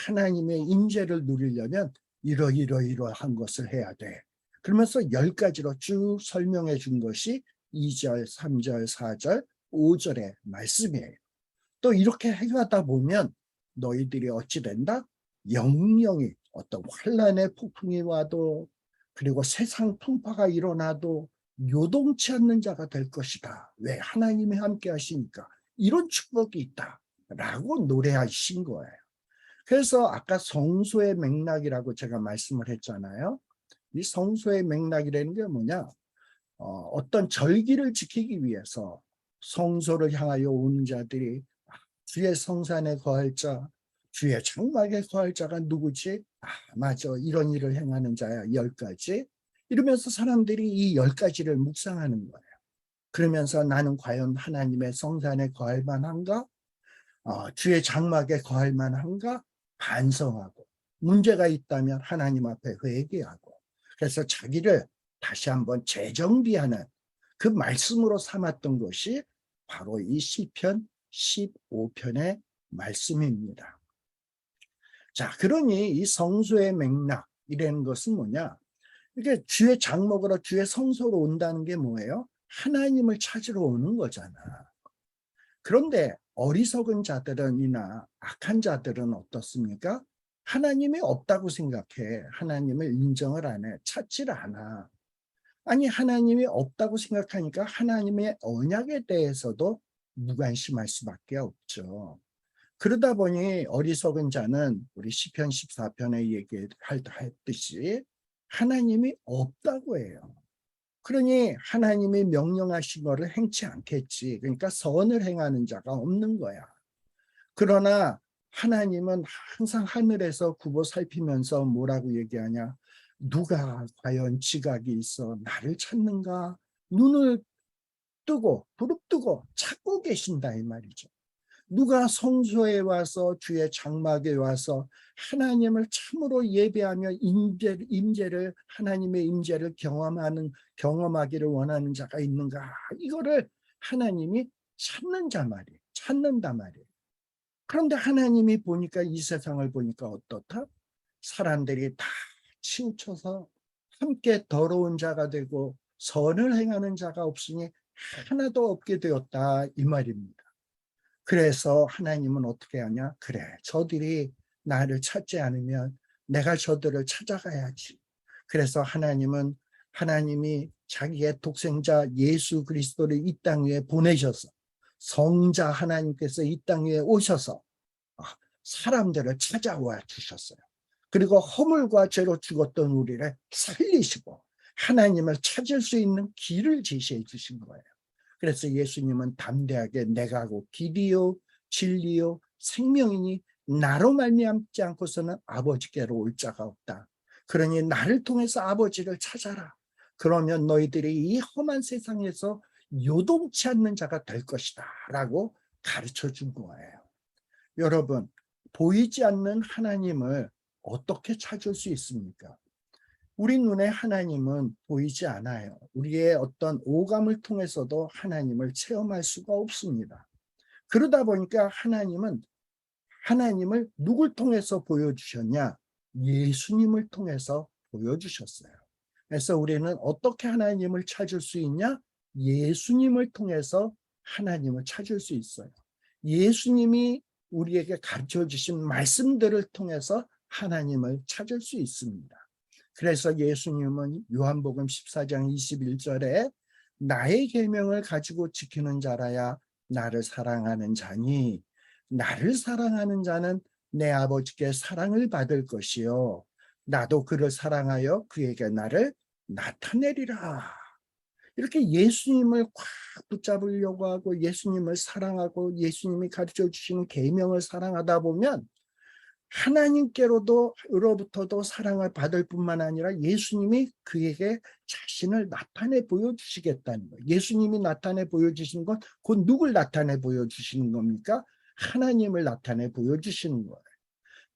하나님의 임재를 누리려면 이러한 것을 해야 돼. 그러면서 10가지로 쭉 설명해 준 것이 2절, 3절, 4절, 5절의 말씀이에요. 또 이렇게 해가다 보면 너희들이 어찌 된다? 영영이 어떤 환란의 폭풍이 와도 그리고 세상 풍파가 일어나도 요동치 않는 자가 될 것이다. 왜? 하나님이 함께 하시니까. 이런 축복이 있다. 라고 노래하신 거예요. 그래서 아까 성소의 맥락이라고 제가 말씀을 했잖아요. 이 성소의 맥락이라는 게 뭐냐? 어떤 절기를 지키기 위해서 성소를 향하여 오는 자들이 주의 성산에 거할 자, 주의 장막에 거할 자가 누구지? 맞아. 이런 일을 행하는 자야. 10가지. 이러면서 사람들이 이 10가지를 묵상하는 거예요. 그러면서 나는 과연 하나님의 성산에 거할 만한가? 주의 장막에 거할 만한가? 반성하고 문제가 있다면 하나님 앞에 회개하고 그래서 자기를 다시 한번 재정비하는 그 말씀으로 삼았던 것이 바로 이 시편 15편의 말씀입니다. 자, 그러니 이 성소의 맥락이라는 것은 뭐냐? 이게 주의 장막으로 주의 성소로 온다는 게 뭐예요? 하나님을 찾으러 오는 거잖아. 그런데 어리석은 자들은이나 악한 자들은 어떻습니까? 하나님이 없다고 생각해. 하나님을 인정을 안 해. 찾지를 않아. 아니 하나님이 없다고 생각하니까 하나님의 언약에 대해서도 무관심할 수밖에 없죠. 그러다 보니 어리석은 자는 우리 시편 14편에 얘기했듯이 하나님이 없다고 해요. 그러니 하나님이 명령하신 것을 행치 않겠지. 그러니까 선을 행하는 자가 없는 거야. 그러나 하나님은 항상 하늘에서 굽어 살피면서 뭐라고 얘기하냐? 누가 과연 지각이 있어 나를 찾는가? 눈을 뜨고 부릅뜨고 찾고 계신다 이 말이죠. 누가 성소에 와서 주의 장막에 와서 하나님을 참으로 예배하며 임재를 하나님의 임재를 경험하기를 원하는 자가 있는가? 이거를 하나님이 찾는다 말이에요. 그런데 하나님이 보니까 이 세상을 보니까 어떻다? 사람들이 다 치우쳐서 함께 더러운 자가 되고 선을 행하는 자가 없으니 하나도 없게 되었다 이 말입니다. 그래서 하나님은 어떻게 하냐? 그래, 저들이 나를 찾지 않으면 내가 저들을 찾아가야지. 그래서 하나님이 자기의 독생자 예수 그리스도를 이 땅 위에 보내셔서 성자 하나님께서 이 땅 위에 오셔서 사람들을 찾아와 주셨어요. 그리고 허물과 죄로 죽었던 우리를 살리시고 하나님을 찾을 수 있는 길을 제시해 주신 거예요. 그래서 예수님은 담대하게 내가 곧 길이요 진리요 생명이니 나로 말미암지 않고서는 아버지께로 올 자가 없다. 그러니 나를 통해서 아버지를 찾아라. 그러면 너희들이 이 험한 세상에서 요동치 않는 자가 될 것이다 라고 가르쳐 준 거예요. 여러분, 보이지 않는 하나님을 어떻게 찾을 수 있습니까? 우리 눈에 하나님은 보이지 않아요. 우리의 어떤 오감을 통해서도 하나님을 체험할 수가 없습니다. 그러다 보니까 하나님을 누굴 통해서 보여주셨냐? 예수님을 통해서 보여주셨어요. 그래서 우리는 어떻게 하나님을 찾을 수 있냐? 예수님을 통해서 하나님을 찾을 수 있어요. 예수님이 우리에게 가르쳐 주신 말씀들을 통해서 하나님을 찾을 수 있습니다. 그래서 예수님은 요한복음 14장 21절에 나의 계명을 가지고 지키는 자라야 나를 사랑하는 자니 나를 사랑하는 자는 내 아버지께 사랑을 받을 것이요 나도 그를 사랑하여 그에게 나를 나타내리라. 이렇게 예수님을 꽉 붙잡으려고 하고 예수님을 사랑하고 예수님이 가르쳐 주시는 계명을 사랑하다 보면 하나님께로부터도 사랑을 받을 뿐만 아니라 예수님이 그에게 자신을 나타내 보여주시겠다는 거예요. 예수님이 나타내 보여주시는 건 곧 누굴 나타내 보여주시는 겁니까? 하나님을 나타내 보여주시는 거예요.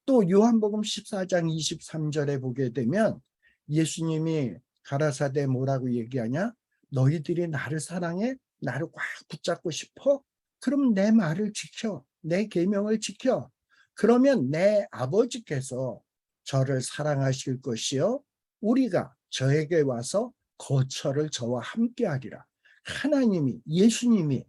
또 요한복음 14장 23절에 보게 되면 예수님이 가라사대 뭐라고 얘기하냐? 너희들이 나를 사랑해? 나를 꽉 붙잡고 싶어? 그럼 내 말을 지켜. 내 계명을 지켜. 그러면 내 아버지께서 저를 사랑하실 것이요 우리가 저에게 와서 거처를 저와 함께 하리라. 예수님이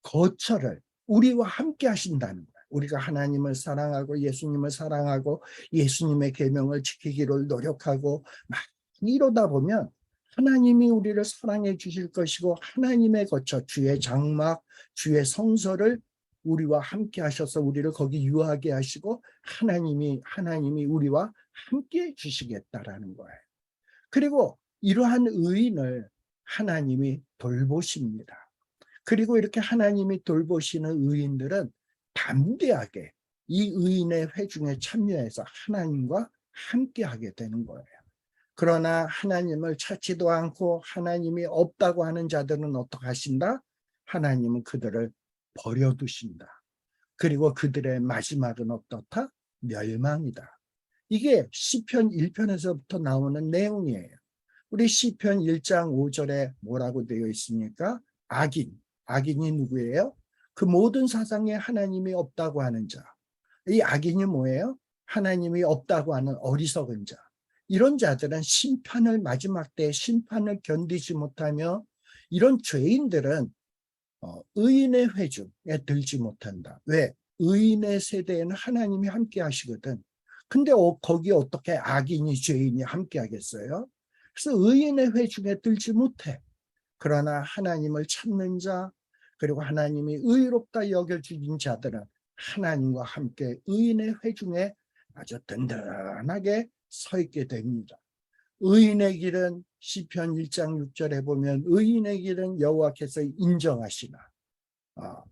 거처를 우리와 함께 하신다는 거예요. 우리가 하나님을 사랑하고 예수님을 사랑하고 예수님의 계명을 지키기를 노력하고 막 이러다 보면 하나님이 우리를 사랑해 주실 것이고, 하나님의 거처 주의 장막 주의 성소를 우리와 함께 하셔서 우리를 거기 유하게 하시고 하나님이 우리와 함께 해 주시겠다라는 거예요. 그리고 이러한 의인을 하나님이 돌보십니다. 그리고 이렇게 하나님이 돌보시는 의인들은 담대하게 이 의인의 회중에 참여해서 하나님과 함께하게 되는 거예요. 그러나 하나님을 찾지도 않고 하나님이 없다고 하는 자들은 어떻게 하신다? 하나님은 그들을 버려두신다. 그리고 그들의 마지막은 어떻다? 멸망이다. 이게 시편 1편에서부터 나오는 내용이에요. 우리 시편 1장 5절에 뭐라고 되어 있습니까? 악인이 누구예요? 그 모든 사상에 하나님이 없다고 하는 자. 이 악인이 뭐예요? 하나님이 없다고 하는 어리석은 자. 이런 자들은 마지막 때 심판을 견디지 못하며, 이런 죄인들은 의인의 회중에 들지 못한다. 왜? 의인의 세대에는 하나님이 함께 하시거든. 근데 거기에 어떻게 악인이 죄인이 함께 하겠어요? 그래서 의인의 회중에 들지 못해. 그러나 하나님을 찾는 자, 그리고 하나님이 의롭다 여겨주신 자들은 하나님과 함께 의인의 회중에 아주 든든하게 서 있게 됩니다. 의인의 길은 시편 1장 6절에 보면 의인의 길은 여호와께서 인정하시나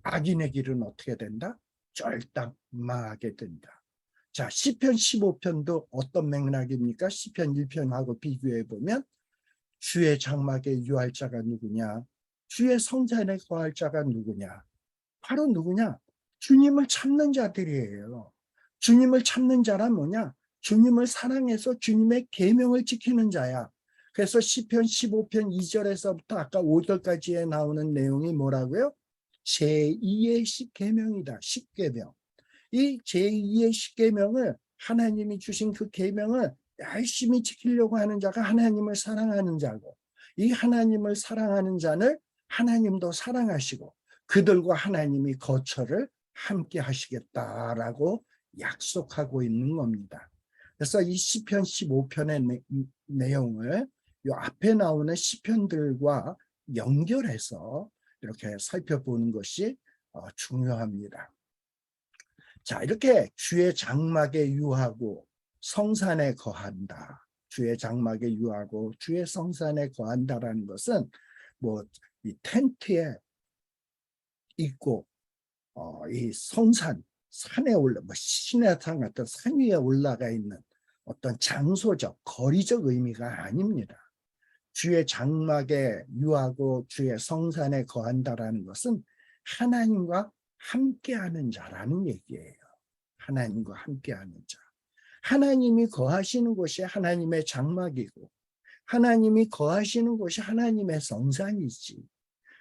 악인의 길은 어떻게 된다? 쫄딱 망하게 된다. 자, 시편 15편도 어떤 맥락입니까? 시편 1편하고 비교해 보면 주의 장막에 유할 자가 누구냐? 주의 성전에 거할 자가 누구냐? 바로 누구냐? 주님을 찾는 자들이에요. 주님을 찾는 자란 뭐냐? 주님을 사랑해서 주님의 계명을 지키는 자야. 그래서 시편 15편 2절에서부터 아까 5절까지에 나오는 내용이 뭐라고요? 제2의 십계명이다. 십계명. 이 제2의 십계명을, 하나님이 주신 그 계명을 열심히 지키려고 하는 자가 하나님을 사랑하는 자고, 이 하나님을 사랑하는 자를 하나님도 사랑하시고 그들과 하나님이 거처를 함께 하시겠다라고 약속하고 있는 겁니다. 그래서 이 시편 15편의 내용을 이 앞에 나오는 시편들과 연결해서 이렇게 살펴보는 것이 중요합니다. 자, 이렇게 주의 장막에 유하고 성산에 거한다. 주의 장막에 유하고 주의 성산에 거한다라는 것은 뭐 이 텐트에 있고 이 산에 신의 산 같은 산 위에 올라가 있는 어떤 장소적 거리적 의미가 아닙니다. 주의 장막에 유하고 주의 성산에 거한다라는 것은 하나님과 함께하는 자라는 얘기예요. 하나님과 함께하는 자. 하나님이 거하시는 곳이 하나님의 장막이고 하나님이 거하시는 곳이 하나님의 성산이지.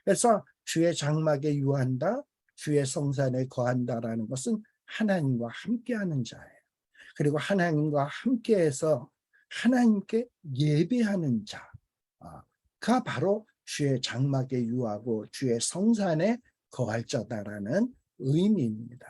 그래서 주의 장막에 유한다, 주의 성산에 거한다라는 것은 하나님과 함께하는 자예요. 그리고 하나님과 함께해서 하나님께 예배하는 자가 바로 주의 장막에 유하고 주의 성산에 거할 자다라는 의미입니다.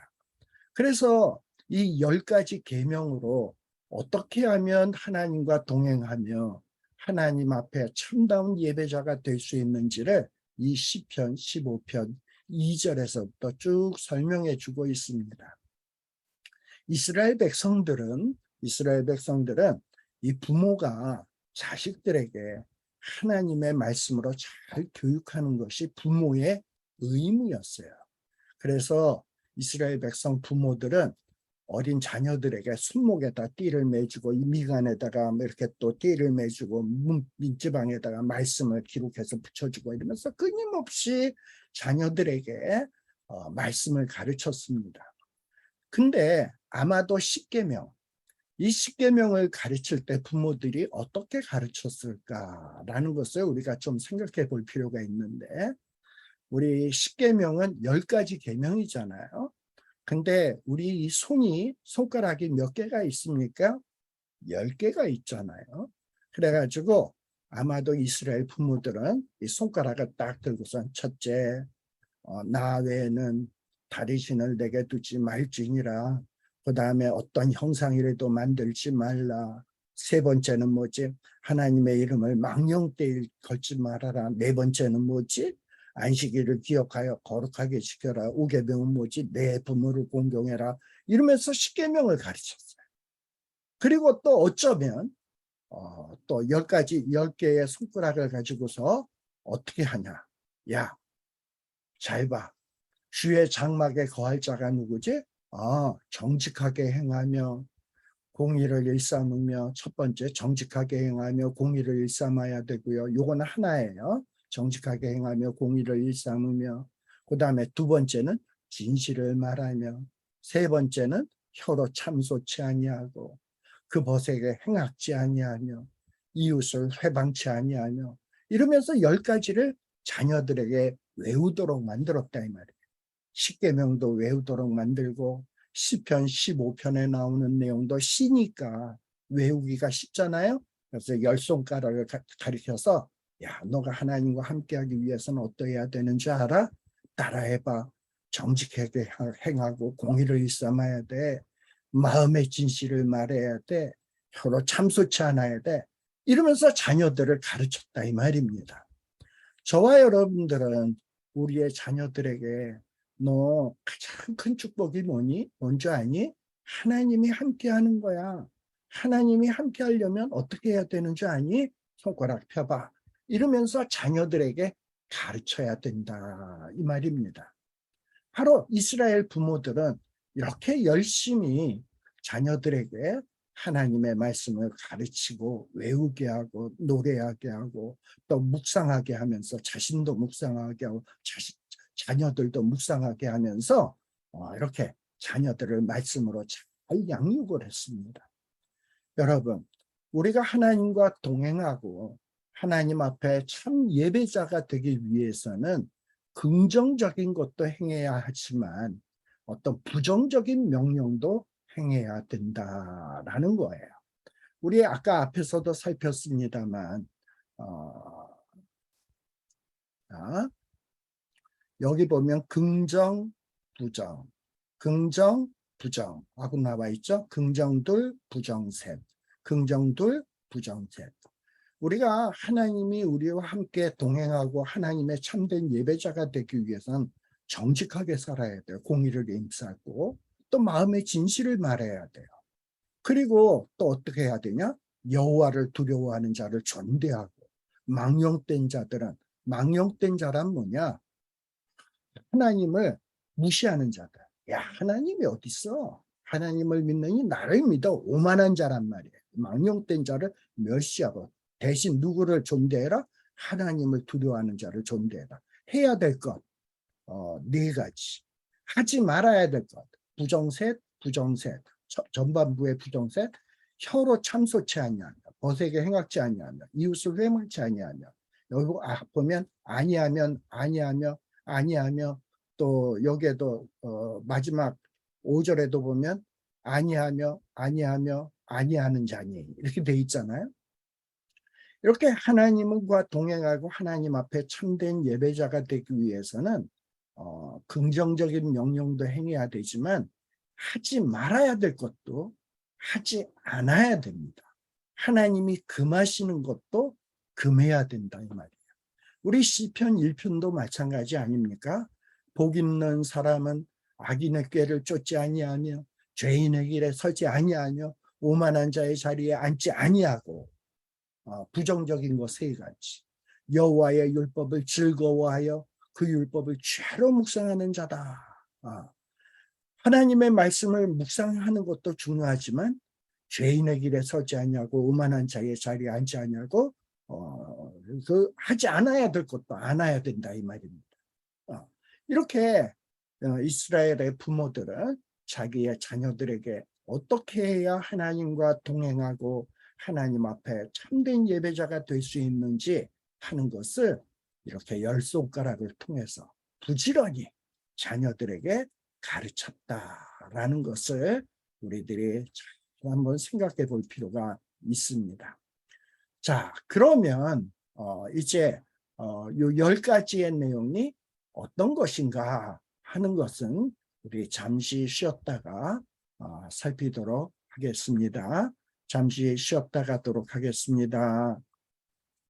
그래서 이 10가지 계명으로 어떻게 하면 하나님과 동행하며 하나님 앞에 참다운 예배자가 될 수 있는지를 이 시편 15편 2절에서부터 쭉 설명해 주고 있습니다. 이스라엘 백성들은 이 부모가 자식들에게 하나님의 말씀으로 잘 교육하는 것이 부모의 의무였어요. 그래서 이스라엘 백성 부모들은 어린 자녀들에게 손목에다 띠를 매주고 미간에다가 이렇게 또 띠를 매주고 민지방에다가 말씀을 기록해서 붙여주고 이러면서 끊임없이 자녀들에게 말씀을 가르쳤습니다. 근데 아마도 이 십계명을 가르칠 때 부모들이 어떻게 가르쳤을까라는 것을 우리가 좀 생각해 볼 필요가 있는데, 우리 십계명은 10가지 계명이잖아요. 근데 우리 이 손가락이 몇 개가 있습니까? 10개가 있잖아요. 그래가지고 아마도 이스라엘 부모들은 이 손가락을 딱 들고선 첫째, 나 외에는 다리신을 내게 두지 말지니라. 그 다음에 어떤 형상이라도 만들지 말라. 세 번째는 뭐지? 하나님의 이름을 망령되이 걸지 말아라. 네 번째는 뭐지? 안식일을 기억하여 거룩하게 지켜라. 우계명은 뭐지? 내 부모를 공경해라. 이러면서 십계명을 가르쳤어요. 그리고 또 어쩌면 또 10개의 손가락을 가지고서 어떻게 하냐? 야, 잘 봐. 주의 장막에 거할 자가 누구지? 정직하게 행하며 공의를 일삼으며. 첫 번째, 정직하게 행하며 공의를 일삼아야 되고요. 요거는 하나예요. 정직하게 행하며 공의를 일삼으며. 그 다음에 두 번째는 진실을 말하며. 세 번째는 혀로 참소치 아니하고 그 벗에게 행악지 아니하며 이웃을 회방치 아니하며. 이러면서 10가지를 자녀들에게 외우도록 만들었다 이 말이에요. 십계명도 외우도록 만들고 시편 15편에 나오는 내용도 시니까 외우기가 쉽잖아요. 그래서 10손가락을 가리켜서 야, 너가 하나님과 함께하기 위해서는 어떠해야 되는 줄 알아? 따라해봐. 정직하게 행하고 공의를 일삼아야 돼. 마음의 진실을 말해야 돼. 혀로 참소치 않아야 돼. 이러면서 자녀들을 가르쳤다 이 말입니다. 저와 여러분들은 우리의 자녀들에게 너 가장 큰 축복이 뭐니? 뭔지 아니? 하나님이 함께 하는 거야. 하나님이 함께 하려면 어떻게 해야 되는 줄 아니? 손가락 펴봐. 이러면서 자녀들에게 가르쳐야 된다 이 말입니다. 바로 이스라엘 부모들은 이렇게 열심히 자녀들에게 하나님의 말씀을 가르치고 외우게 하고 노래하게 하고 또 묵상하게 하면서 자신도 묵상하게 하고 자녀들도 묵상하게 하면서 이렇게 자녀들을 말씀으로 잘 양육을 했습니다. 여러분, 우리가 하나님과 동행하고 하나님 앞에 참 예배자가 되기 위해서는 긍정적인 것도 행해야 하지만 어떤 부정적인 명령도 행해야 된다라는 거예요. 우리 아까 앞에서도 살폈습니다만 여기 보면 긍정, 부정, 긍정, 부정 하고 나와 있죠. 긍정 둘, 부정 셋. 긍정 둘, 부정 셋. 우리가 하나님이 우리와 함께 동행하고 하나님의 참된 예배자가 되기 위해서는 정직하게 살아야 돼요. 공의를 임하고 또 마음의 진실을 말해야 돼요. 그리고 또 어떻게 해야 되냐? 여호와를 두려워하는 자를 존대하고. 망령된 자란 뭐냐? 하나님을 무시하는 자들. 야, 하나님이 어디 있어? 하나님을 믿느니 나를 믿어. 오만한 자란 말이에요. 망령된 자를 멸시하고 대신 누구를 존대해라? 하나님을 두려워하는 자를 존대해라. 해야 될 것, 4가지. 하지 말아야 될 것, 부정셋, 전반부의 부정셋. 혀로 참소치 아니하며 벗에게 행악지 아니하며 이웃을 회망치 아니하며. 여기 보면 아니하며 또 여기에도 마지막 5절에도 보면 아니하는 자니 이렇게 돼 있잖아요. 이렇게 하나님과 동행하고 하나님 앞에 참된 예배자가 되기 위해서는 긍정적인 명령도 행해야 되지만 하지 말아야 될 것도 하지 않아야 됩니다. 하나님이 금하시는 것도 금해야 된다 이 말이에요. 우리 시편 1편도 마찬가지 아닙니까? 복 있는 사람은 악인의 꾀를 쫓지 아니하며 죄인의 길에 서지 아니하며 오만한 자의 자리에 앉지 아니하고. 부정적인 거 3가지. 여호와의 율법을 즐거워하여 그 율법을 죄로 묵상하는 자다. 하나님의 말씀을 묵상하는 것도 중요하지만 죄인의 길에 서지 아니하고 오만한 자의 자리에 앉지 아니하고 하지 않아야 될 것도 안아야 된다 이 말입니다. 이렇게 이스라엘의 부모들은 자기의 자녀들에게 어떻게 해야 하나님과 동행하고 하나님 앞에 참된 예배자가 될 수 있는지 하는 것을 이렇게 10손가락을 통해서 부지런히 자녀들에게 가르쳤다라는 것을 우리들이 한번 생각해 볼 필요가 있습니다. 자, 그러면 이제 요 10가지의 내용이 어떤 것인가 하는 것은 우리 잠시 쉬었다가 살피도록 하겠습니다. 잠시 쉬었다 가도록 하겠습니다.